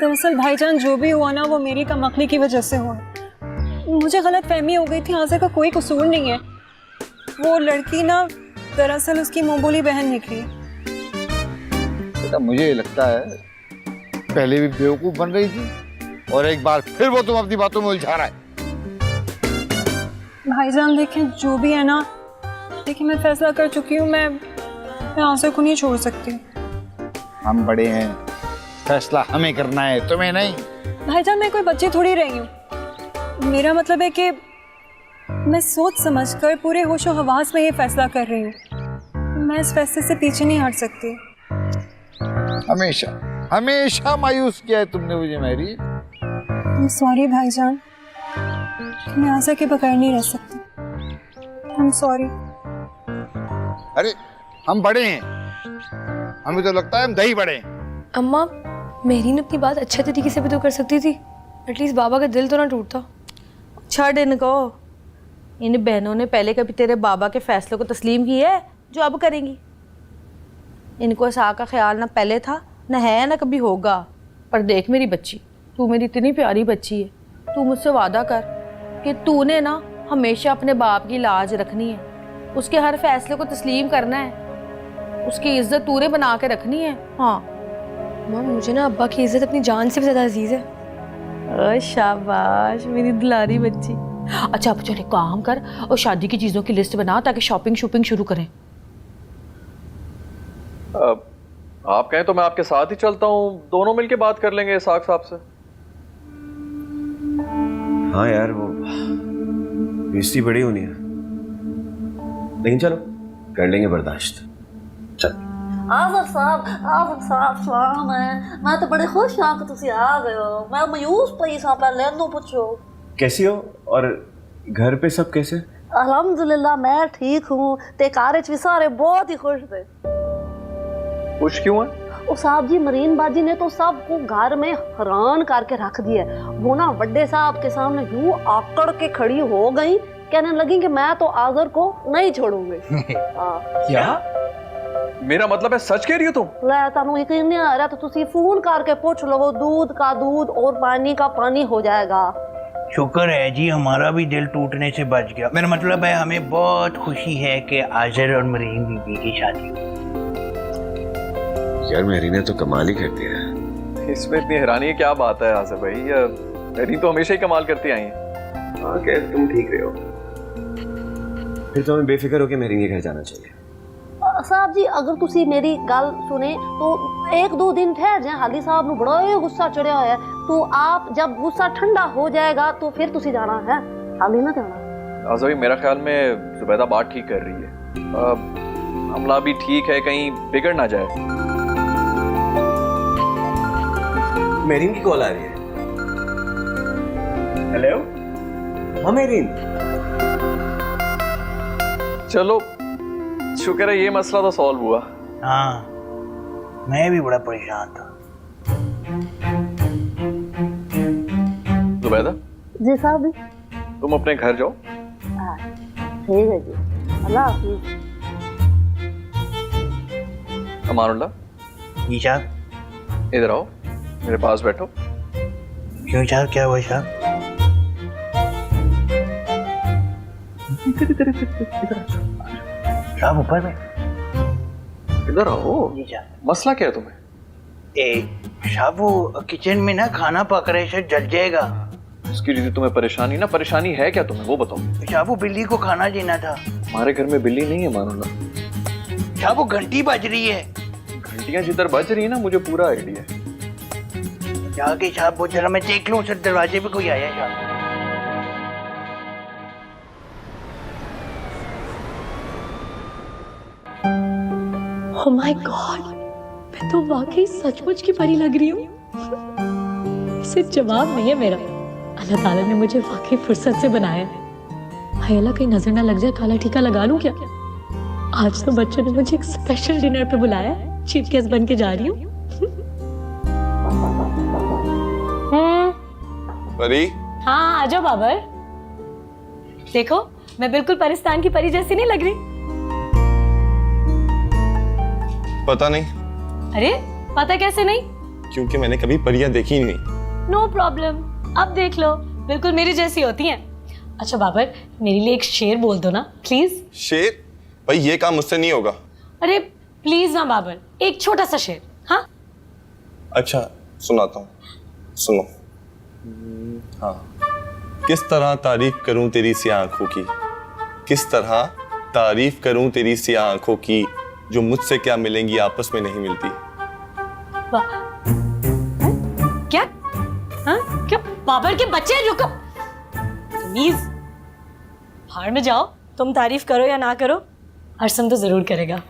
दरअसल भाईजान जो भी हुआ ना वो मेरी कमअक्ली की वजह से हुआ। मुझे गलत फहमी हो गई थी, आज़र का कोई कसूर नहीं है। वो लड़की ना दरअसल उसकी मामूली बहन निकली। बेटा मुझे लगता है पहले भी बेवकूफ बन रही थी और एक बार फिर वो तुम अपनी बातों में उलझा रहा है। भाईजान देखें जो भी है ना, देखिए मैं फैसला कर चुकी हूँ, मैं आज़र को नहीं छोड़ सकती। हम बड़े हैं, फैसला हमें करना है, तुम्हें नहीं। भाईजान मैं कोई बच्ची थोड़ी रही हूँ। मेरा मतलब है कि मैं सोच समझकर पूरे होशो हवास में ये फैसला कर रही हूँ। मैं इस फैसले से पीछे नहीं हट सकती। हमेशा हमेशा मायूस किया है तुमने मुझे मैरी। सॉरी भाईजान, मैं आज़र के बगैर नहीं रह सकती। I am sorry. अरे हम बड़े हैं, हमें तो लगता है हम दही बड़े हैं। अम्मा मेरीन अपनी बात अच्छे तरीके से भी तो कर सकती थी, एटलीस्ट बाबा का दिल तो ना टूटता। छड़ इनको, इन बहनों ने पहले कभी तेरे बाबा के फैसले को तस्लीम किया है जो अब करेंगी? इनको इस का ख्याल ना पहले था, ना है, ना कभी होगा। पर देख मेरी बच्ची, तू मेरी इतनी प्यारी बच्ची है, तू मुझसे वादा कर कि तूने ना हमेशा अपने बाप की लाज रखनी है, उसके हर फैसले को तस्लीम करना है, उसकी इज्जत तूने बना के रखनी है। हाँ माँ मुझे ना अब्बा की इज्जत अपनी जान से भी ज़्यादा अजीज़ है। ओह शाबाश मेरी दुलारी बच्ची। अच्छा अब चल एक काम कर और शादी की चीज़ों की लिस्ट बना ताकि शॉपिंग शुरू करें। आप कहें तो मैं आपके साथ ही चलता हूँ, दोनों मिलके बात कर लेंगे इसाक साहब से। हाँ यार वो बेइज्जती बड़ी होनी है, लेकिन चलो कर लेंगे बर्दाश्त। चल आज़र साहब सलाम है। मैं तो बड़े खुश हाँ कि तुसी आ गए हो। मैं मायूस पई सा, पहले इन्हों पूछो कैसी हो और घर पे सब कैसे? अल्हम्दुलिल्लाह मैं ठीक हूँ, ते घर च भी सारे बहुत ही खुश थे। खुश क्यों है? ओ साहब जी, मरीन बाजी ने तो सबको घर में हैरान करके रख दिया। वो ना बड़े साहब के सामने यूं आकड़ के खड़ी हो गई, कहने लगी कि मैं तो आज़र को नहीं छोड़ूंगी। क्या? मेरा मतलब है सच कह रही हो तुम? ले तानू यकीन नहीं आ रहा तो तुसी फोन करके पूछ लो, दूध का दूध और पानी का पानी हो जाएगा। शुक्र है जी हमारा भी दिल टूटने से बच गया। मेरा मतलब है हमें बहुत खुशी है कि आज़र और मरीन बीबी की शादी। यार मेरी ने तो कमाल ही कर दिया है। इसमें इतनी हैरानी है क्या बात है आज़र भाई? मेरी तो हमेशा ही कमाल करती आई है। हाँ खैर तुम ठीक रहे हो, फिर तो हमें बेफिक्र होकर मेरी के घर जाना चाहिए। साहब जी अगर तुसी मेरी गल सुने तो एक दो दिन ठहर जाए। हाली साहब ਨੂੰ बड़ा ही गुस्सा चढ़िया है, तो आप जब गुस्सा ठंडा हो जाएगा तो फिर तुसी जाना है, हाली ना जाना। आज़र भाई मेरा ख्याल में जुबैदा बात ठीक कर रही है, हमला भी ठीक है, कहीं बिगड़ ना जाए। मेरीन की कॉल आ रही है। हेलो हाँ मेरीन। चलो शुक्र है ये मसला तो सॉल्व हुआ। हाँ मैं भी बड़ा परेशान था। जुबैदा जी साहब जी। तुम अपने घर जाओ। ठीक है जी, अल्लाह हाफिज। अमानुल्लाह जी साहब। इधर आओ, मेरे पास बैठो। क्यों साहब, क्या हुआ साहब? साहब ऊपर में। इधर आओ। जी साहब। मसला क्या है तुम्हें? साहब वो किचन में ना खाना पक रहे से जल जाएगा। इसकी रीति तुम्हें परेशानी ना, परेशानी है क्या तुम्हें वो बताओ। साहब वो बिल्ली को खाना देना था। हमारे घर में बिल्ली नहीं है मानुल्लाह। साहब वो घंटी बज रही है। घंटियां जिधर बज रही है ना मुझे पूरा आइडिया है। जाके साहब वो जरा मैं देख लूं, सर दरवाजे पे कोई आया साहब। ओह माय गॉड, मैं तो वाकई सचमुच की परी लग रही हूँ। इसे जवाब नहीं है मेरा। अल्लाह ताला ने मुझे वाकई फुर्सत से बनाया है। हाय अल्लाह कहीं नजर ना लग जाए, काला टीका लगा लूं क्या? आज तो बच्चों ने मुझे एक स्पेशल डिनर पे बुलाया है, चीफ गेस्ट बन के जा रही हूँ। परी? हाँ आ जाओ बाबर। देखो मैं बिल्कुल परिस्तान की परी जैसी नहीं लग रही? पता नहीं। अरे पता कैसे नहीं? क्योंकि मैंने कभी परियां देखी ही नहीं। नो प्रॉब्लम, अब देख लो, बिल्कुल मेरी जैसी होती हैं। अच्छा बाबर, मेरे लिए एक शेर बोल दो ना प्लीज। शेर? भाई ये काम मुझसे नहीं होगा। अरे प्लीज ना बाबर, एक छोटा सा शेर। हाँ अच्छा सुनाता हूँ, सुनो। हाँ। किस तरह तारीफ करूं तेरी सी आंखों की, किस तरह तारीफ करूं तेरी सी आंखों की, जो मुझसे क्या मिलेंगी आपस में नहीं मिलती। क्या? हाँ क्या बाबर के बच्चे? रुको प्लीज, बाहर में जाओ। तुम तारीफ करो या ना करो, हर्षम तो जरूर करेगा।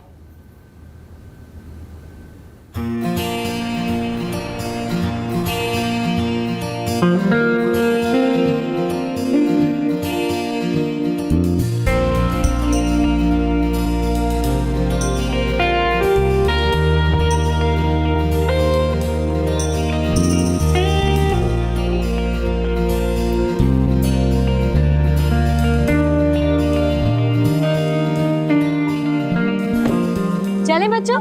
चले बच्चों।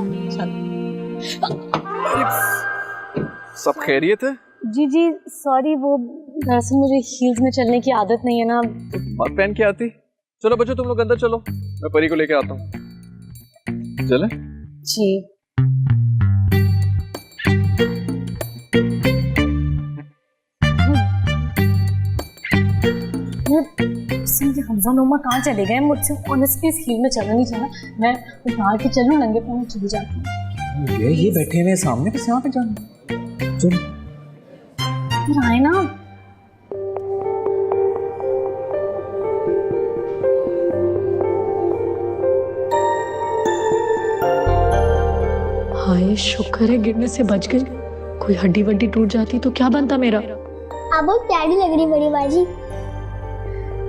सब खैरियत है? जी जी सॉरी, वो दरअसल मुझे हील्स में चलने की आदत नहीं है ना। मत पहन के आती। चलो बच्चों तुम लोग अंदर चलो, मैं परी को लेके आता हूँ। चले? जी हमजा नोमा कहाँ चले गए? मुझसे ऑनेस्टली इस हील में चलना नहीं चला। मैं बाहर के चलूँ, नंगे पाँव चली जाती हूँ। ये बैठे हुए सामने, बस यहाँ पे जाना। चलो फिर आए ना। हाय शुक्र है गिरने से बच गई। कोई हड्डी वड्डी टूट जाती तो क्या बनता मेरा। आप बहुत प्यारी लग रही बड़ी बाजी।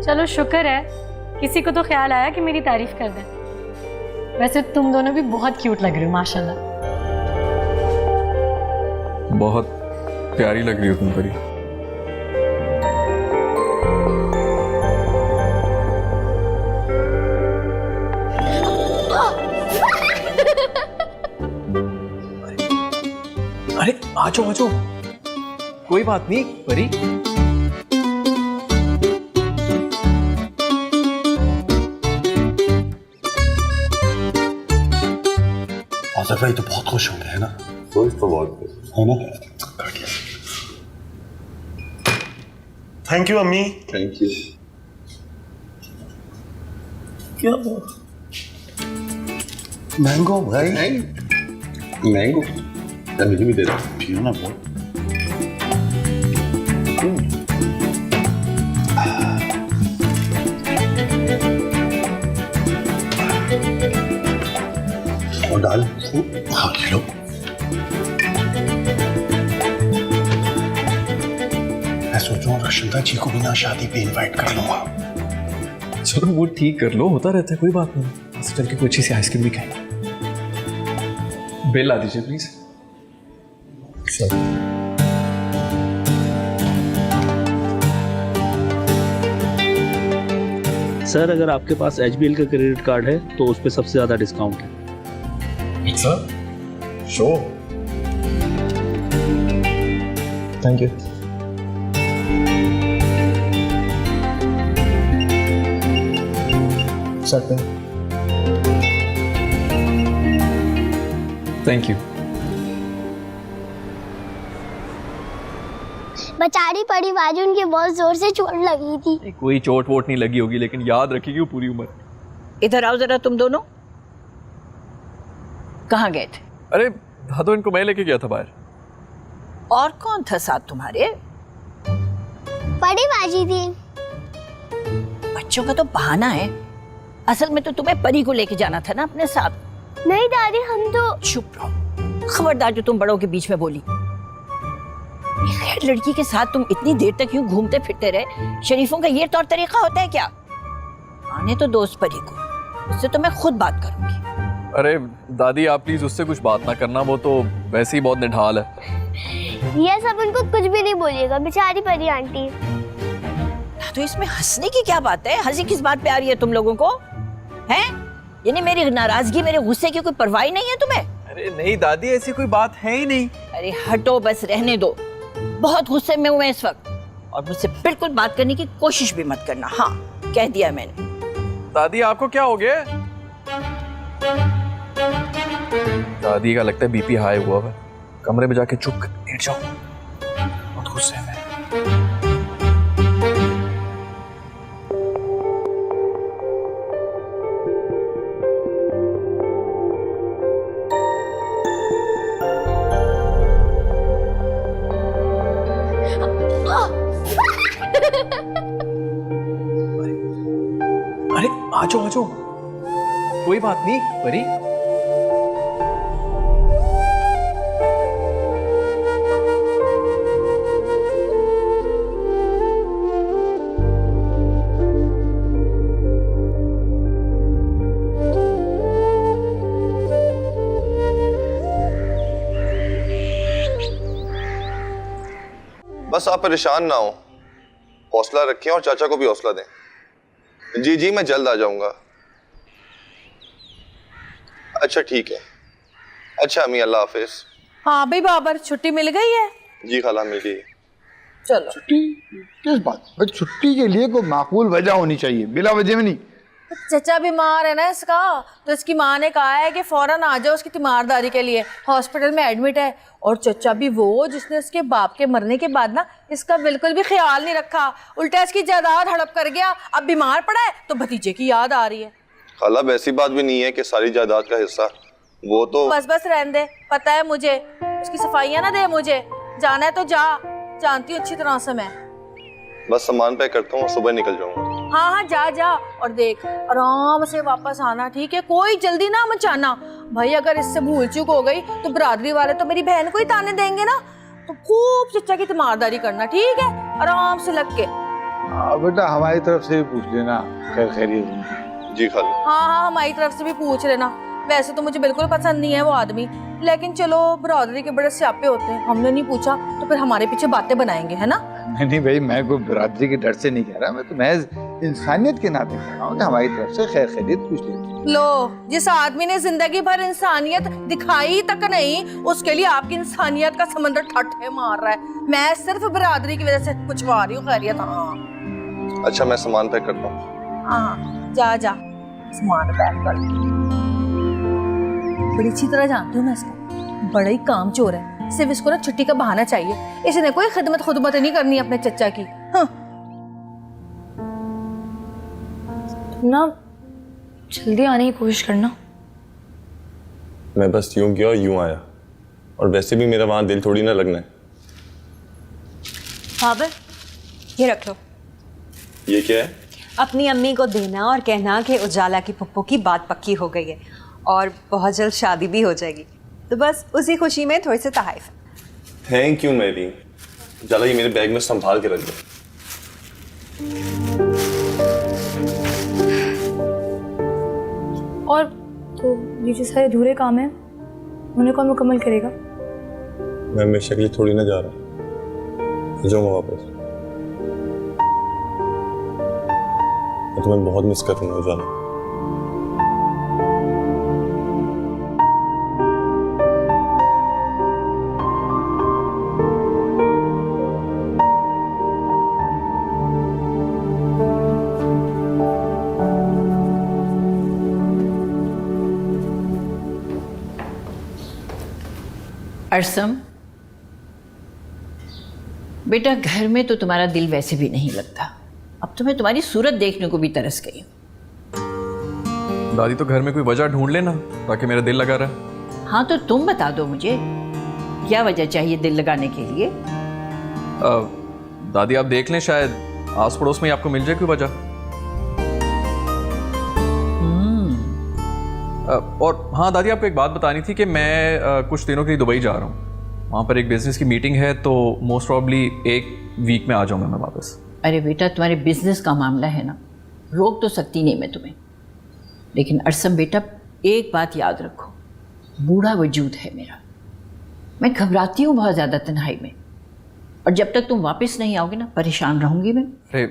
चलो शुक्र है किसी को तो ख्याल आया कि मेरी तारीफ कर दें। वैसे तुम दोनों भी बहुत क्यूट लग रहे हो माशाल्लाह। बहुत प्यारी लग रही हो तुम परी। अरे आ जाओ, कोई बात नहीं परी। आज़र भाई तो बहुत खुश होंगे, है ना? खुश तो बहुत है ना? थैंक यू अम्मी। Thank you. क्या मैंगो भाई? मैंगो मुझे भी दे दो, पियो ना बहुत। और डाल हाँ लो। मैं सोच रहा हूँ रशिंदा जी को बिना शादी पे इनवाइट कर लूंगा। चलो वो ठीक कर लो, होता रहता है, कोई बात नहीं। चल के कोई अच्छी सी आइसक्रीम भी खाएंगे। बिल ला दीजिए प्लीज। सर अगर आपके पास HBL का क्रेडिट कार्ड है तो उस पर सबसे ज़्यादा डिस्काउंट है। Sir show. Thank you. Thank you. बेचारी पड़ी बाजू, उनके बहुत जोर से चोट लगी थी। कोई चोट वोट नहीं लगी होगी, लेकिन याद रखेगी वो पूरी उम्र। इधर आओ जरा तुम दोनों। कहाँ गए थे? अरे हाँ तो इनको मैं लेके गया था बाहर। और कौन था साथ तुम्हारे? बड़ी बाजी थी। बच्चों का तो बहाना है, असल में तो तुम्हें परी को लेके जाना था ना अपने साथ। नहीं दादी, हम तो। चुप रहो, खबरदार जो तुम बड़ों के बीच में बोली। खैर लड़की के साथ तुम इतनी देर तक यूं घूमते फिरते रहे, शरीफों का ये तौर तरीका होता है क्या? आने तो दोस्त परी को, उससे तो मैं खुद बात करूंगी। अरे दादी आप प्लीज उससे कुछ बात ना करना, वो तो वैसे ही बहुत निढाल है। ये सब उनको कुछ भी नहीं बोलिएगा, बेचारी परी आंटी। तो इसमें हंसने की क्या बात है? हंसी किस बात पे आ रही है तुम लोगों को? हैं? यानी मेरी नाराजगी, मेरे गुस्से की कोई परवाह नहीं है तुम्हें? अरे नहीं दादी, ऐसी कोई बात है ही नहीं। अरे हटो, बस रहने दो। बहुत गुस्से में हूँ मैं इस वक्त, और मुझसे बिल्कुल बात करने की कोशिश भी मत करना। हाँ, कह दिया मैंने। दादी आपको क्या हो गया? दादी का लगता है बीपी हाई हुआ है। कमरे में जाके चुप कर लेट जाओ, बहुत गुस्से में। अरे आ जाओ, कोई बात नहीं परी। बस आप परेशान ना हो, हौसला रखें और चाचा को भी हौसला दें। जी जी, मैं जल्द आ जाऊंगा। अच्छा ठीक है। अच्छा अम्मी, अल्लाह हाफिज। हाँ भाई बाबर, छुट्टी मिल गई है? जी खाला, मिल गई। चलो। छुट्टी किस बात? भाई छुट्टी के लिए कोई माकूल वजह होनी चाहिए, बिला वजह में नहीं। चचा बीमार है ना इसका, तो इसकी माँ ने कहा है कि फौरन आ जाओ उसकी तीमारदारी के लिए, हॉस्पिटल में एडमिट है। और चचा भी वो जिसने उसके बाप के मरने के बाद ना इसका बिल्कुल भी ख्याल नहीं रखा, उल्टा इसकी जायदाद हड़प कर गया। अब बीमार पड़ा है तो भतीजे की याद आ रही है। खाला वैसी बात भी नहीं है कि सारी जायदाद का हिस्सा वो तो। बस रहने दे, पता है मुझे, उसकी सफाइयाँ ना दे मुझे। जाना है तो जा, जानती हूँ अच्छी तरह से मैं। बस सामान पैक करता हूँ, सुबह निकल जाऊंगा। हाँ जा, और देख आराम से वापस आना, ठीक है? कोई जल्दी ना मचाना भाई। अगर इससे भूल चूक हो गई तो बिरादरी वाले तो मेरी बहन को ही ताने देंगे ना। तो खूब चचा की तीमारदारी करना, ठीक है? आराम से लग के। बेटा हमारी तरफ से भी पूछ लेना खैर खैरियत। जी खाला। हाँ, हमारी तरफ से भी पूछ लेना। वैसे तो मुझे बिल्कुल पसंद नहीं है वो आदमी, लेकिन चलो बिरादरी के बड़े स्यापे होते हैं, हमने नहीं पूछा तो फिर हमारे पीछे बातें बनाएंगे, है ना? नहीं भाई, मैं कोई बिरादरी के डर से नहीं कह रहा, मैं तो महज इंसानियत के नाते कह रहा हूँ कि हमारी तरफ से खैर खैरियत पूछ लेंगे। लो, जिस आदमी ने जिंदगी भर इंसानियत दिखाई तक नहीं, उसके लिए आपकी इंसानियत का समंदर ठट्ठे मार रहा है। मैं सिर्फ बिरादरी की वजह से पूछवा रही हूँ खैरियत। हाँ अच्छा, मैं सामान पैक करता हूँ। हाँ, जा सामान पैक कर। बड़ी अच्छी तरह जानती हूँ मैं इसको, बड़ा ही काम चोर है। सिर्फ इसको ना छुट्टी का बहाना चाहिए, इसने कोई खुदमत नहीं करनी अपने चचा की। हाँ। ना जल्दी आने की कोशिश करना। मैं बस यूं गया और यूं आया, और वैसे भी मेरा वहां दिल थोड़ी ना लगना है। बाबर, ये रख लो। ये क्या है? अपनी अम्मी को देना और कहना कि उजाला की पप्पू की बात पक्की हो गई है और बहुत जल्द शादी भी हो जाएगी। तो बस उसी खुशी में थोड़ी सी तहफ़। Thank you Mary. चलो ये मेरे बैग में संभाल के रख दो। और तो ये जो सारे अधूरे काम हैं उन्हें कौन मुकम्मल करेगा? मैं हमेशा के लिए थोड़ी ना जा रहा, जाऊंगा वापस। मैं तुम्हें बहुत मिस करूंगा उजाला। अरसम बेटा, घर में तो तुम्हारा दिल वैसे भी नहीं लगता, अब तो मैं तुम्हारी सूरत देखने को भी तरस गई हूँ। दादी तो घर में कोई वजह ढूंढ लेना ताकि मेरा दिल लगा रहा। हाँ तो तुम बता दो मुझे, क्या वजह चाहिए दिल लगाने के लिए? दादी आप देख लें, शायद आस पड़ोस में ही आपको मिल जाए कोई वजह। और हाँ दादी, आपको एक बात बतानी थी कि मैं कुछ दिनों के लिए दुबई जा रहा हूँ। वहाँ पर एक बिजनेस की मीटिंग है, तो मोस्ट प्रॉब्ली 1 वीक में आ जाऊँगा मैं वापस। अरे बेटा, तुम्हारे बिजनेस का मामला है ना, रोक तो सकती नहीं मैं तुम्हें, लेकिन अरसम बेटा एक बात याद रखो, बूढ़ा वजूद है मेरा, मैं घबराती हूँ बहुत ज़्यादा तन्हाई में, और जब तक तुम वापस नहीं आओगे ना परेशान रहूँगी मैं। अरे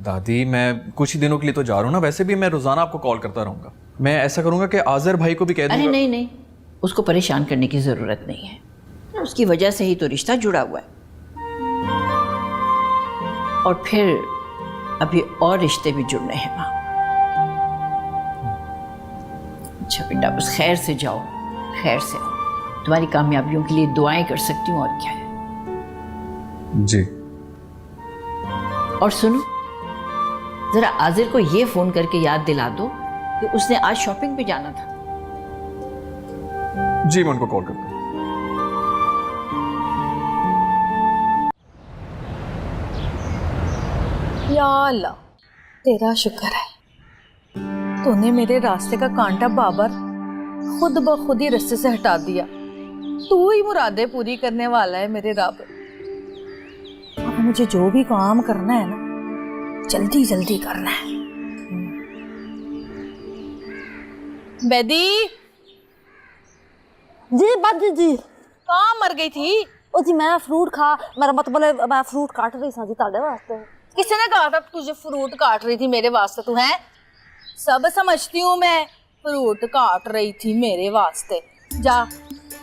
दादी, मैं कुछ ही दिनों के लिए तो जा रहा हूँ ना, वैसे भी मैं रोज़ाना आपको कॉल करता रहूँगा। मैं ऐसा करूँगा कि आज़र भाई को भी कह दूँगा। अरे नहीं, उसको परेशान करने की ज़रूरत नहीं है। उसकी वजह से ही तो रिश्ता जुड़ा हुआ है। और फिर अभी और रिश्ते भी जुड़ने हैं वहाँ। अच्छा बेटा, बस खैर से जाओ, खैर से आओ। तुम्हारी कामयाबियों के लिए दुआएं कर सकती हूँ, और क्या है। जी। और सुनो, जरा आजिर को ये फोन करके याद दिला दो कि उसने आज शॉपिंग पे जाना था। जी, मैं उनको कॉल करता हूँ। या अल्लाह, तेरा शुक्र है, तूने मेरे रास्ते का कांटा बाबर खुद ब खुद ही रास्ते से हटा दिया। तू ही मुरादें पूरी करने वाला है मेरे रब। अब मुझे जो भी काम करना है ना, जल्दी जल्दी करना है। बेदी जी बाजी जी, कहाँ मर गई थी? ओ जी मैं फ्रूट खा, मेरा मतलब है मैं फ्रूट काट रही सा जी ताड़े वास्ते। किसने कहा था तुझे फ्रूट काट रही थी मेरे वास्ते? तू है, सब समझती हूँ मैं, फ्रूट काट रही थी मेरे वास्ते।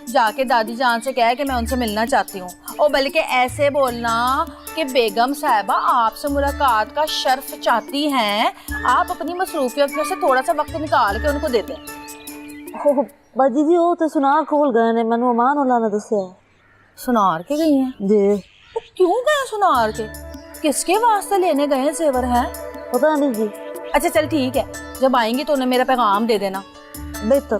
जाके दादी जान से कह कि मैं उनसे मिलना चाहती हूँ। और बल्कि ऐसे बोलना कि बेगम साहिबा आपसे मुलाकात का शर्फ चाहती हैं, आप अपनी मसरूफियत में से थोड़ा सा वक्त निकाल के उनको दे दें। ओ बाजी जी, वो तो सुनार खोल गए ने, मैंने अमान वाला ने दस्या। सुनार के गई हैं जी? तो क्यों गए सुनार के? किसके वास्ते लेने गए हैं जेवर हैं? पता नहीं जी। अच्छा चल ठीक है, जब आएंगी तो उन्हें मेरा पैगाम दे देना। बेहतर।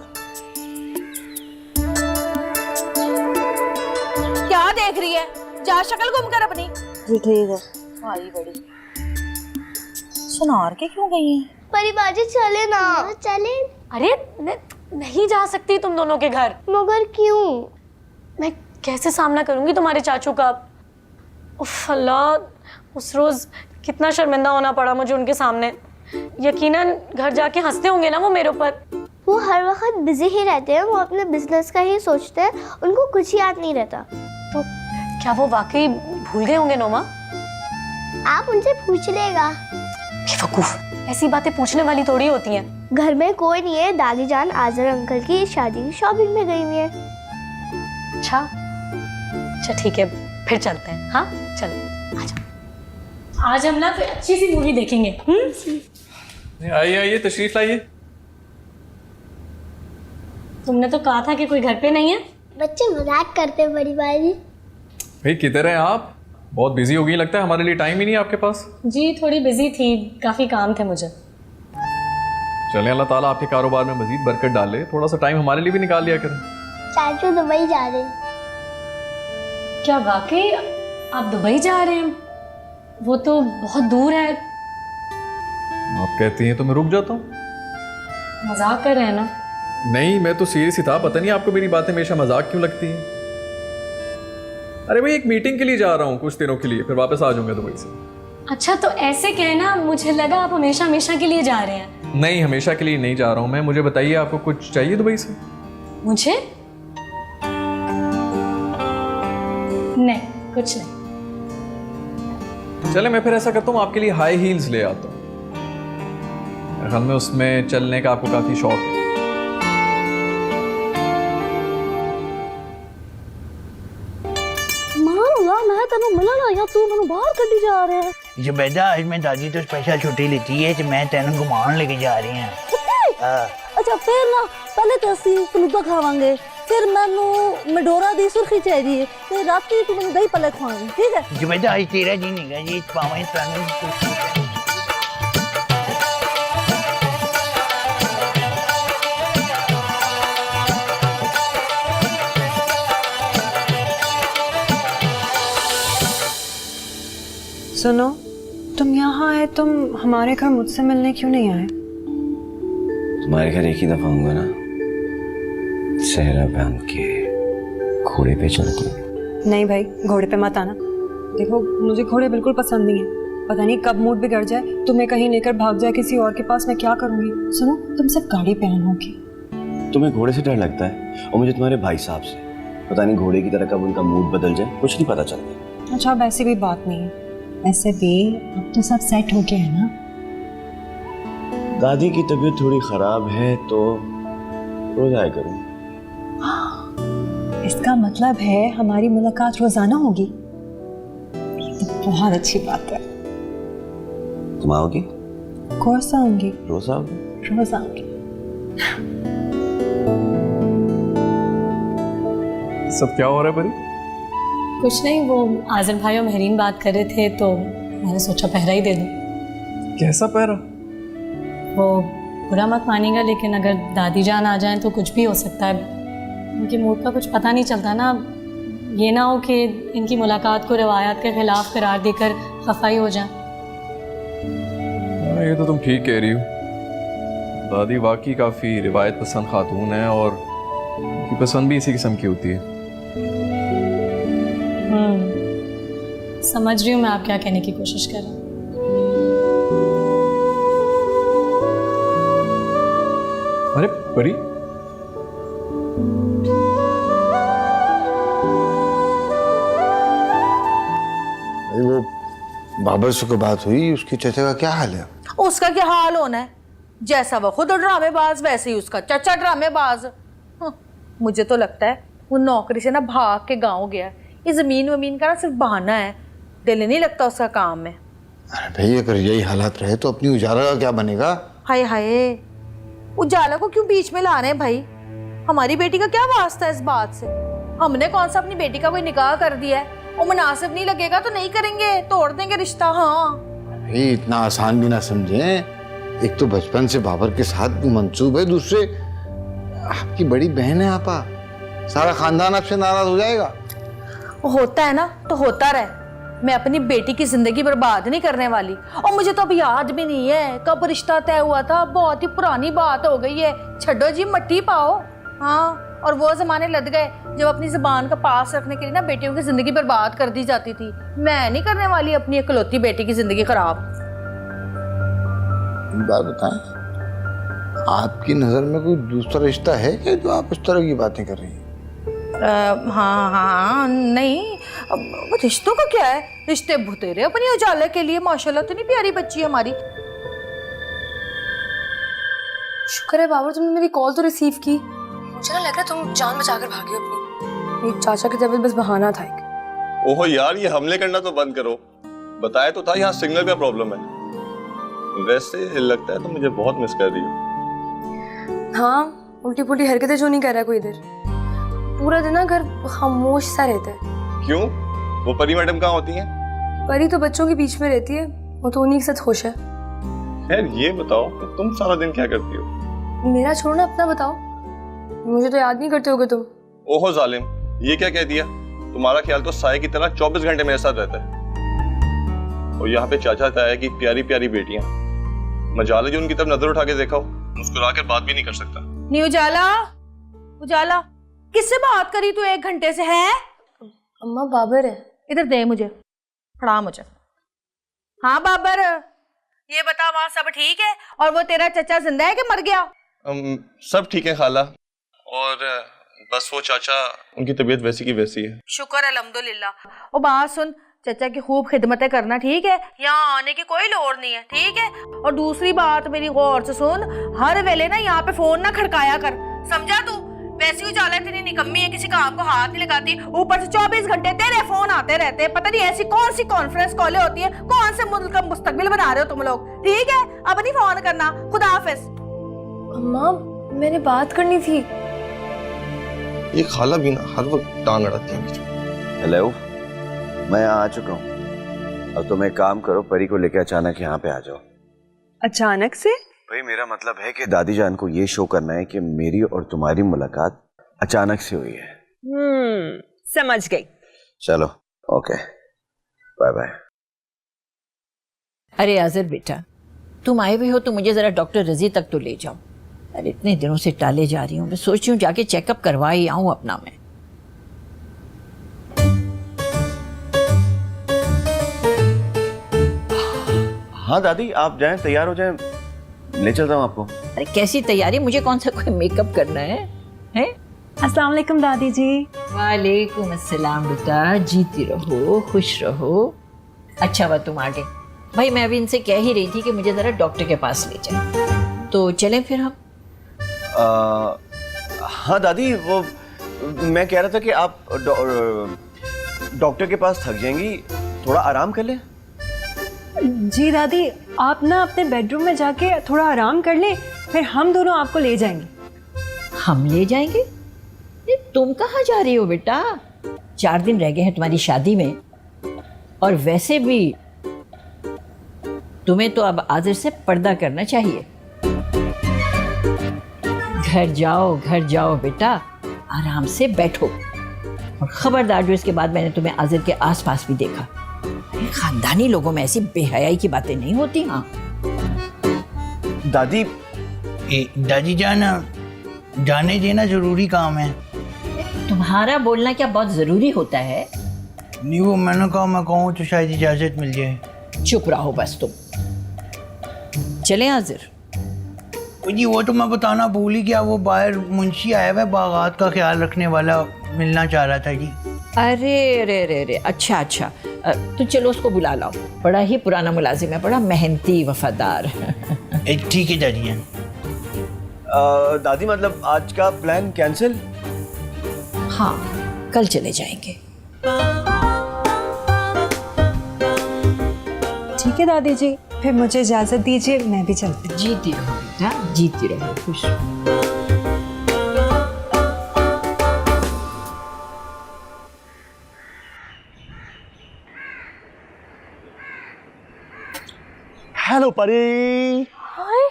क्या देख रही है? जा शक्ल घूम कर अपनी। जी ठीक है। भाई बड़ी सुनार के क्यों गई हैं? परिबाजी चले ना। चले। अरे नहीं जा सकती तुम दोनों के घर। मगर क्यों? मैं कैसे सामना करूंगी तुम्हारे चाचू का? उफ अल्लाह, उस रोज कितना शर्मिंदा होना पड़ा मुझे उनके सामने। यकीनन घर जाके हंसते होंगे ना वो मेरे ऊपर। वो हर वक्त बिजी ही रहते हैं, वो अपने बिजनेस का ही सोचते हैं, उनको कुछ याद नहीं रहता। तो क्या वो वाकई भूल गए होंगे नोमा? आप उनसे पूछ लेगा। बेवकूफ, ऐसी बातें पूछने वाली थोड़ी होती हैं। घर में कोई नहीं है, दादी जान आजर अंकल की शादी की शॉपिंग में गई हुई है। अच्छा ठीक है, फिर चलते हैं। हाँ चलो, आजा। आज हम ना कोई अच्छी सी मूवी देखेंगे। आइए आइए, तशरीफ लाइए। तुमने तो कहा था कि कोई घर पे नहीं है। बच्चे मजाक करते हैं बड़ी बाजी। भाई किधर हैं आप? बहुत बिजी हो गई लगता है, हमारे लिए टाइम ही नहीं है आपके पास। जी थोड़ी बिजी थी, काफी काम थे मुझे। चलें, अल्लाह ताला आपके कारोबार में मजीद बरकत डाले, थोड़ा सा टाइम हमारे लिए भी निकाल लिया करें। चाचू दुबई जा रहे हैं। क्या वाकई आप दुबई जा रहे हैं? वो तो बहुत दूर है। आप कहती हैं तो मैं रुक जाता हूँ। मजाक कर रहे हैं ना? नहीं, मैं तो सीरियस ही था। पता नहीं आपको मेरी बातें हमेशा मजाक क्यों लगती हैं। अरे भाई, एक मीटिंग के लिए जा रहा हूँ कुछ दिनों के लिए, फिर वापस आ जाऊंगा दुबई से। अच्छा तो ऐसे कहना, मुझे लगा आप हमेशा हमेशा के लिए जा रहे हैं। नहीं, हमेशा के लिए नहीं जा रहा हूँ मैं। मुझे बताइए, आपको कुछ चाहिए दुबई से? मुझे नहीं, कुछ नहीं। चले, मैं फिर ऐसा करता हूँ, आपके लिए हाई हील्स ले आता हूँ। मेरे ख्याल में उसमें चलने का आपको काफी शौक है। मैं तेन मिलना या तू मैं बाहर कड्डी जा रहे हैं? जुबैदा, आज मैं दादी तो स्पेशल छुट्टी लेती है कि मैं तेन घुमान लेके जा रही हैं। अच्छा फिर ना, पहले तो असी फलूदा खावांगे, फिर मैनू मडोरा दी सुर्खी चाहिए, ते राती तू मैनू दही पले खवाएंगे, ठीक है? जुबैदा, आज तेरा जी नहीं गा जी, पावे तन। सुनो, तुम यहाँ आए, तुम हमारे घर मुझसे मिलने क्यों नहीं आए? तुम्हारे घर एक ही दफा आऊंगा ना, सहरा बांध के घोड़े पे चढ़ के। नहीं भाई, घोड़े पे मत आना। देखो, मुझे घोड़े बिल्कुल पसंद नहीं है। पता नहीं कब मूड बिगड़ जाए, तुम्हें कहीं लेकर भाग जाए किसी और के पास, मैं क्या करूंगी? सुनो, तुम सिर्फ गाड़ी पे आनोगी। तुम्हें घोड़े से डर लगता है, और मुझे तुम्हारे भाई साहब से। पता नहीं घोड़े की तरह कब उनका मूड बदल जाए, कुछ नहीं पता चलता। अच्छा, अब ऐसी भी बात नहीं है। ऐसे भी अब तो सब सेट हो गया है ना। दादी की तबीयत थोड़ी खराब है तो रोज आया करूँ। हाँ, इसका मतलब है हमारी मुलाकात रोजाना होगी। ये तो बहुत अच्छी बात है। तुम आओगी? कोर्स आऊंगी, रोज आओगी? रोज आऊंगी। सब क्या हो रहा है परी? कुछ नहीं, वो आज़िम भाई और महरीन बात कर रहे थे तो मैंने सोचा पहरा ही दे दूं। कैसा पहरा? वो बुरा मत मानेगा, लेकिन अगर दादी जान आ जाएं तो कुछ भी हो सकता है। उनके मूड का कुछ पता नहीं चलता ना। ये ना हो कि इनकी मुलाकात को रिवायात के खिलाफ करार देकर खफाई हो जाए। ये तो तुम ठीक कह रही हो। दादी वाकई काफ़ी रिवायत पसंद खातून है और उनकी पसंद भी इसी किस्म की होती है। समझ रही हूँ मैं आप क्या कहने की कोशिश कर रहे हैं। अरे परी, वो बाबर से कोई बात हुई? उसकी चचा का क्या हाल है? उसका क्या हाल होना है? जैसा वो खुद ड्रामेबाज वैसे ही उसका चचा ड्रामेबाज। मुझे तो लगता है वो नौकरी से ना भाग के गांव गया। ये जमीन वमीन का ना सिर्फ बहाना है, दिल नहीं लगता उसका काम में। अरे भाई, अगर यही हालात रहे तो अपनी उजाला का क्या बनेगा? हाय हाय, उजाला को क्यों बीच में ला रहे हैं भाई? हमारी बेटी का क्या वास्ता है इस बात से? हमने कौन सा अपनी बेटी का कोई निकाह कर दिया है? वो मुनासिब नहीं लगेगा तो नहीं करेंगे, तोड़ देंगे रिश्ता। हाँ भाई, इतना आसान भी ना समझें। एक तो बचपन से बाबर के साथ मंसूब है, दूसरे आपकी बड़ी बहन है आपा, सारा खानदान आपसे नाराज हो जाएगा। होता है ना तो होता रहे, मैं अपनी बेटी की जिंदगी बर्बाद नहीं करने वाली। और मुझे तो अब याद भी नहीं है कब रिश्ता तय हुआ था, बहुत ही पुरानी बात हो गई है। छड्डो जी, मट्टी पाओ। हाँ, और वो जमाने लग गए जब अपनी जुबान का पास रखने के लिए ना बेटियों की जिंदगी बर्बाद कर दी जाती थी। मैं नहीं करने वाली अपनी इकलौती बेटी की जिंदगी खराब। बात बताएं, आपकी नजर में कोई दूसरा रिश्ता है क्या जो आप इस तरह की बातें कर रही हैं? हाँ नहीं, अब रिश्तों का क्या है? रिश्ते भुतेरे अपनी उजाले के लिए। माशाल्लाह इतनी प्यारी बच्ची है हमारी। शुक्र है बाबर, तुमने मेरी कॉल तो रिसीव की। मुझे ना लग रहा है तुम जान बचाकर भागे अपनी। मेरी चाचा की तबीयत बस बहाना था एक। ओहो यार, ये हमले करना तो बंद करो। बताया तो था यहाँ सिग्नल का प्रॉब्लम है। वैसे लगता है तो मुझे बहुत मिस कर रही हो। हाँ, उल्टी पुल्टी हरकतें जो नहीं कर रहा कोई इधर। पूरा दिन ना घर खामोश सा रहता है। क्यों? वो परी मैडम कहाँ होती हैं? परी तो बच्चों के बीच में रहती है, वो तो उन्हीं के साथ खुश है। खैर ये बताओ कि तुम सारा दिन क्या करती हो? मेरा छोड़ो ना, अपना बताओ। मुझे तो याद नहीं करते होगे तुम। ओहो जालिम, ये क्या कह दिया? तुम्हारा ख्याल तो साए की तरह 24 घंटे मेरे साथ रहता है। और यहाँ पे चाचा ताया की प्यारी प्यारी बेटियां, मजाल है जो उनकी तरफ नजर उठा के देखा हो, मुस्कुरा कर बात भी नहीं कर सकता। नी उजाला, उजाला किससे बात करी तू 1 घंटे से? है अम्मा, बाबर है। इधर दे मुझे, पढ़ा मुझे। हाँ बाबर, ये बता वहाँ सब ठीक है? और वो तेरा चचा जिंदा है कि मर गया? सब ठीक है खाला, और बस वो चाचा, उनकी तबीयत वैसी की वैसी है। शुक्र अल्हम्दुलिल्लाह। और बात सुन, चचा की खूब खिदमतें करना, ठीक है? यहाँ आने की कोई लोड़ नहीं है, ठीक है? और दूसरी बात मेरी गौर से सुन, हर वेले ना यहाँ पे फोन ना खड़काया कर, समझा तू? वैसी उजाला इतनी निकम्मी है, किसी काम को हाथ नहीं लगाती, ऊपर से 24 घंटे तेरे फोन आते रहते हैं। पता नहीं ऐसी कौन सी कॉन्फ्रेंस कॉलें होती है, कौन से मुल्क का मुस्तकबिल बना रहे हो तुम लोग, ठीक है? अब नहीं फोन करना, खुदा हाफिज। अम्मा, मैंने बात करनी थी। ये खाला भी ना हर वक्त टांग अड़ाती है। हेलो, मैं यहाँ आ चुका हूँ। अब तुम एक काम करो, परी को लेकर अचानक यहाँ पे आ जाओ। अचानक से? भाई मेरा मतलब है कि दादी जान को ये शो करना है कि मेरी और तुम्हारी मुलाकात अचानक से हुई है। समझ गई। चलो, ओके, बाय बाय। अरे आज़िर बेटा, तुम आए हुए हो तो मुझे जरा डॉक्टर रजी तक तो ले जाओ। अरे इतने दिनों से टाले जा रही हूँ, मैं सोच रही हूँ जाके चेकअप करवा ही आऊँ अपना मैं। हाँ दादी, आप जाएं, तैयार हो जाएं, ले चलता हूँ आपको। अरे कैसी तैयारी, मुझे कौन सा कोई मेकअप करना है? अस्सलाम वालेकुम दादी जी। वालेकुम अस्सलाम बेटा, जीती रहो, खुश रहो। अच्छा हुआ तुम आ गए। भाई मैं अभी इनसे कह ही रही थी कि मुझे जरा डॉक्टर के पास ले जाए, तो चलें फिर हम? हाँ दादी, वो मैं कह रहा था कि आप डॉक्टर के पास थक जाएंगी, थोड़ा आराम कर लें। जी दादी, आप ना अपने बेडरूम में जाके थोड़ा आराम कर लें, फिर हम दोनों आपको ले जाएंगे। हम ले जाएंगे? ये तुम कहाँ जा रही हो बेटा? 4 दिन रह गए हैं तुम्हारी शादी में, और वैसे भी तुम्हें तो अब आजिर से पर्दा करना चाहिए। घर जाओ बेटा, आराम से बैठो। और खबरदार, जो इसके बाद मैंने तुम्हें आजिर के आसपास भी देखा, खानदानी लोगों में ऐसी बेहयाई की बातें नहीं होती। हाँ दादी, दादी जाना, जाने देना जरूरी काम है। तुम्हारा बोलना क्या बहुत जरूरी होता है? नहीं, वो मैंने कहा मैं कहूँ तो शायद इजाजत मिल जाए। चुप रहो बस तुम। चले आजिर? जी वो तो मैं बताना भूल ही गया, वो बाहर मुंशी आया हुआ है, बागात का ख्याल रखने वाला, मिलना चाह रहा था जी। अरे, अच्छा, तो चलो उसको बुला लाओ। बड़ा ही पुराना मुलाजिम है, बड़ा मेहनती वफादार। ठीक है दादी जान। दादी मतलब आज का प्लान कैंसिल? हाँ, कल चले जाएंगे। ठीक है दादी जी, फिर मुझे इजाजत दीजिए, मैं भी चलती हूँ। जीती रहो बेटा, जीती रहो, खुश रहो। हेलो परी। हाय,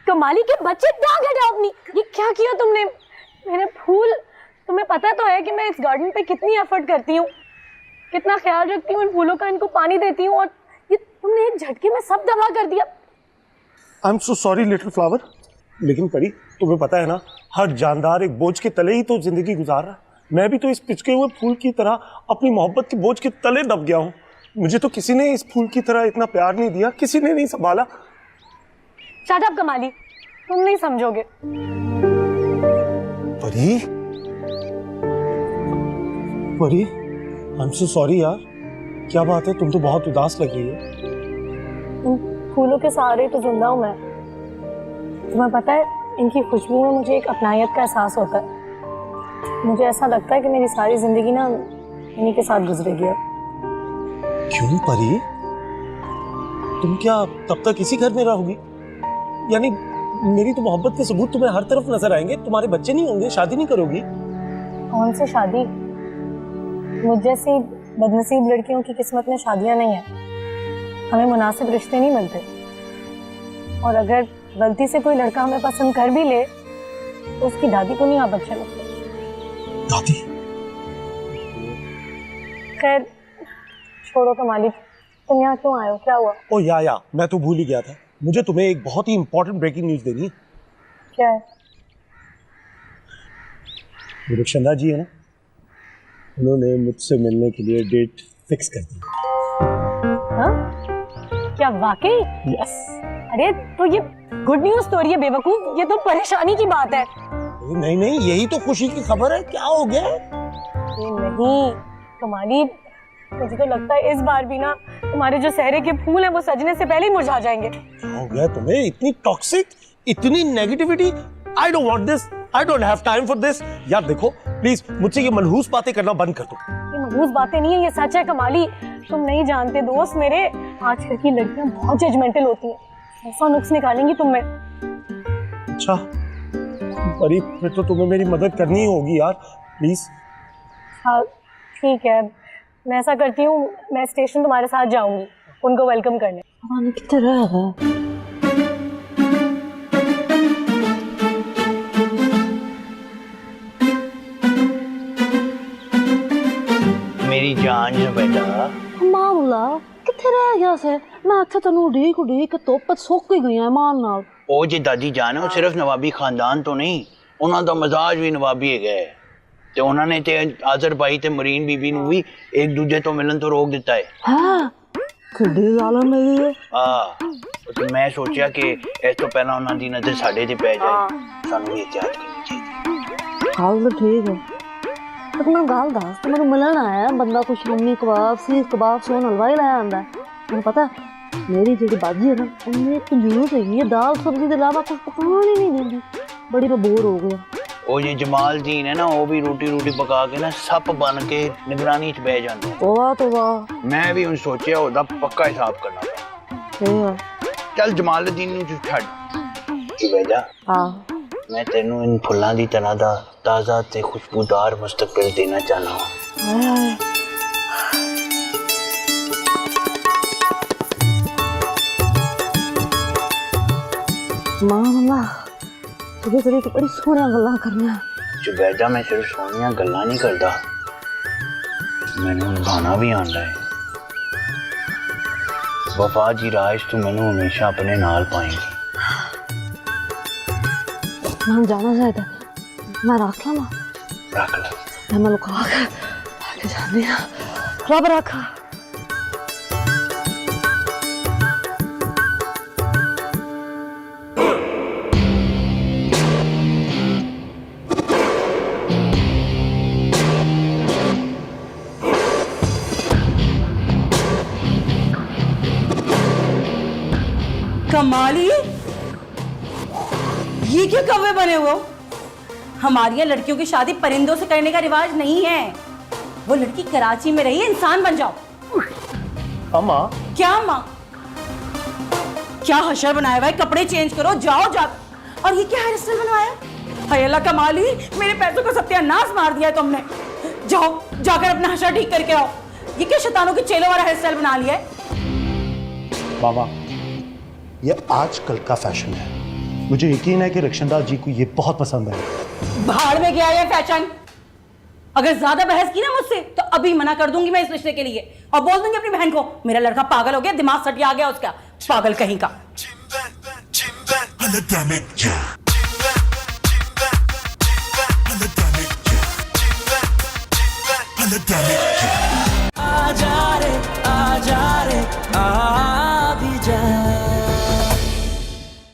कमाली के बच्चे, दाग हटाओ अपनी। ये क्या किया तुमने? मेरे फूल, तुम्हें पता तो है कि मैं इस गार्डन पे कितनी एफर्ट करती हूँ, कितना ख्याल रखती हूँ इन फूलों का, इनको पानी देती हूँ, और ये तुमने एक झटके में सब तबाह कर दिया। I am so sorry little flower. लेकिन परी, तुम्हें पता है ना, हर जानदार एक बोझ के तले ही तो जिंदगी गुजार रहा है। मैं भी तो इस पिचके हुए फूल की तरह अपनी मोहब्बत के बोझ के तले दब गया हूँ। मुझे तो किसी ने इस फूल की तरह इतना प्यार नहीं दिया, किसी ने नहीं संभाला। शट अप कमाली, तुम नहीं समझोगे। परी, आई एम सो सॉरी यार। क्या बात है, तुम तो बहुत उदास लग रही हो। इन फूलों के सहारे तो जिंदा हूँ मैं। तुम्हें पता है, इनकी खुशबू में मुझे एक अपनायत का एहसास होता है। मुझे ऐसा लगता है कि मेरी सारी जिंदगी ना इन्हीं के साथ गुजरेगी। क्यों परी, तुम क्या तब तक इसी घर में रहोगी? यानी मेरी तो मोहब्बत के सबूत तुम्हें हर तरफ नजर आएंगे। तुम्हारे बच्चे नहीं होंगे, शादी नहीं करोगी? कौन सी शादी? मुझ जैसी बदनसीब लड़कियों की किस्मत में शादियां नहीं है। हमें मुनासिब रिश्ते नहीं मिलते, और अगर गलती से कोई लड़का हमें पसंद कर भी ले तो उसकी दादी को नहीं आप अच्छे लगते। दादी? खैर छोड़ो कमाली, तुम यहाँ क्यों आए हो? क्या हुआ? ओ या मैं तो भूल ही गया था। मुझे तुम्हें एक बहुत ही इंपॉर्टेंट ब्रेकिंग न्यूज देनी है। क्या है? रुखशंदा जी है ना, उन्होंने मुझसे मिलने के लिए डेट फिक्स कर दी। हाँ? क्या वाकई? यस। अरे तो ये गुड न्यूज स्टोरी है बेवकूफ, ये तो परेशानी की बात है। नहीं, यही तो खुशी की खबर है। क्या हो गया? नहीं कमाली, मुझे तो लगता है इस बार भी ना तुम्हारे जो सहरे के फूल हैं वो सजने से पहले ही मुरझा जाएंगे। क्या हो गया तुम्हें? इतनी टॉक्सिक, इतनी negativity. I don't want this, I don't have time for this. यार देखो प्लीज, मुझसे ये मनहूस बातें करना बंद कर दो। ये मनहूस बातें नहीं है, ये सच है कमाली। तुम नहीं जानते दोस्त मेरे, आजकल की लड़कियां बहुत जजमेंटल होती हैं। ऐसा नुक्स निकालेंगी तुम में। अच्छा परी, फिर तो तुम्हें मेरी मदद करनी ही होगी यार, प्लीज। हाँ ठीक है, मैं ऐसा करती हूँ, मैं स्टेशन तुम्हारे साथ जाऊंगी उनको वेलकम करने। पानी की तरह है। मेरी जान बेटा मामला किथे रह गया से? मैं इत्थे तैनूं उड़ीक उड़ीक धुप्प सुੱਕ ही गई मान नाल। ਉਹ ਜੇ ਦਾਦੀ ਜਾਨ ਉਹ ਸਿਰਫ ਨਵਾਬੀ ਖਾਨਦਾਨ ਤੋਂ ਨਹੀਂ, ਉਹਨਾਂ ਦਾ ਮਜ਼ਾਜ ਵੀ ਨਵਾਬੀ ਹੈਗਾ ਹੈ ਤੇ ਉਹਨਾਂ ਨੇ ਤੇ ਆਜ਼ਰ ਭਾਈ ਤੇ ਮਰੀਨ ਬੀਬੀ ਨੂੰ ਵੀ ਇੱਕ ਦੂਜੇ ਤੋਂ ਮਿਲਣ ਤੋਂ ਰੋਕ ਦਿੱਤਾ ਹੈ। ਹਾਂ ਕਿੱਡੀ ਜ਼ਾਲਮ ਹੈਗੀ ਹੈ। ਤੇ ਮੈਂ ਸੋਚਿਆ ਕਿ ਇਸ ਤੋਂ ਪਹਿਲਾਂ ਉਹਨਾਂ ਦੀ ਨਜ਼ਰ ਸਾਡੇ ਤੇ ਪੈ ਜਾਏ, ਸਾਨੂੰ ਵੀ ਇhtiyat ਕਰਨੀ ਚਾਹੀਦੀ। हाल तो ठीक है, पर मैं गल दस, तू मैनूं मिलन आया बंदा, कुछ शामी कबाब सीख कबाब सोन हलवा ही लाया आंदा। तैनूं पता मेरी जी बाजी है ना, उन्हें कंजूस हैगी है, दाल सब्जी के अलावा कुछ पकाने ही नहीं देंदी। बड़ी मैं बोर हो गया। ਉਹ ਜੇ ਜਮਾਲਦੀਨ ਹੈ ਨਾ ਉਹ ਵੀ ਰੋਟੀ ਰੋਟੀ ਪਕਾ ਕੇ ਨਾ ਸੱਪ ਬਣ ਕੇ ਨਿਗਰਾਨੀ 'ਚ ਬਹਿ ਜਾਂਦਾ ਵਾਹ ਤੋਂ ਵਾਹ ਮੈਂ ਵੀ ਹੁਣ ਸੋਚਿਆ ਉਹਦਾ ਪੱਕਾ ਹਿਸਾਬ ਕਰਨਾ ਪੈਣਾ ਚੱਲ ਜਮਾਲਦੀਨ ਨੂੰ ਛੱਡ ਤੂੰ ਬਹਿ ਜਾ ਹਾਂ मैं तेनू इन फुल्लां दी तरह दा ताज़ा ते खुशबूदार मुस्तकबिल देना चाहना हूँ मामा तुझे बड़ी बड़ी सोहनिया गल्लां करनियां जुबैदा मैं सिर्फ सोहनिया गल्लां नहीं करदा मैनू निभाना भी आंदा है वफा जी राज तू मैनू हमेशा अपने नाल पाएंगी मैं जाना चाहता मैं रख ला रख ला मैं लुका के जाने रब रखा कमाली, ये क्या कौवे बने हुए हो? हमारी यहाँ लड़कियों की शादी परिंदों से करने का रिवाज नहीं है। वो लड़की कराची में रही है, इंसान बन जाओ। अम्मा क्या माँ? क्या हशर बनाया हुआ है? कपड़े चेंज करो, जाओ जा। और ये क्या हेयर स्टाइल बनवाया? हाय अल्लाह कमाली, मेरे पैसों का सत्यानाश मार दिया है तुमने। जाओ जाकर अपना हशर ठीक करके आओ। ये क्या शैतानों के चेलों वाला हेयर स्टाइल बना लिया है? मामा ये आजकल का फैशन है, मुझे यकीन है कि रक्षनदास जी को ये बहुत पसंद है। भाड़ में गया है फैशन। अगर ज्यादा बहस की ना मुझसे तो अभी मना कर दूंगी मैं इस रिश्ते के लिए और बोल दूंगी अपनी बहन को मेरा लड़का पागल हो गया, दिमाग सटिया गया उसका, पागल कहीं का।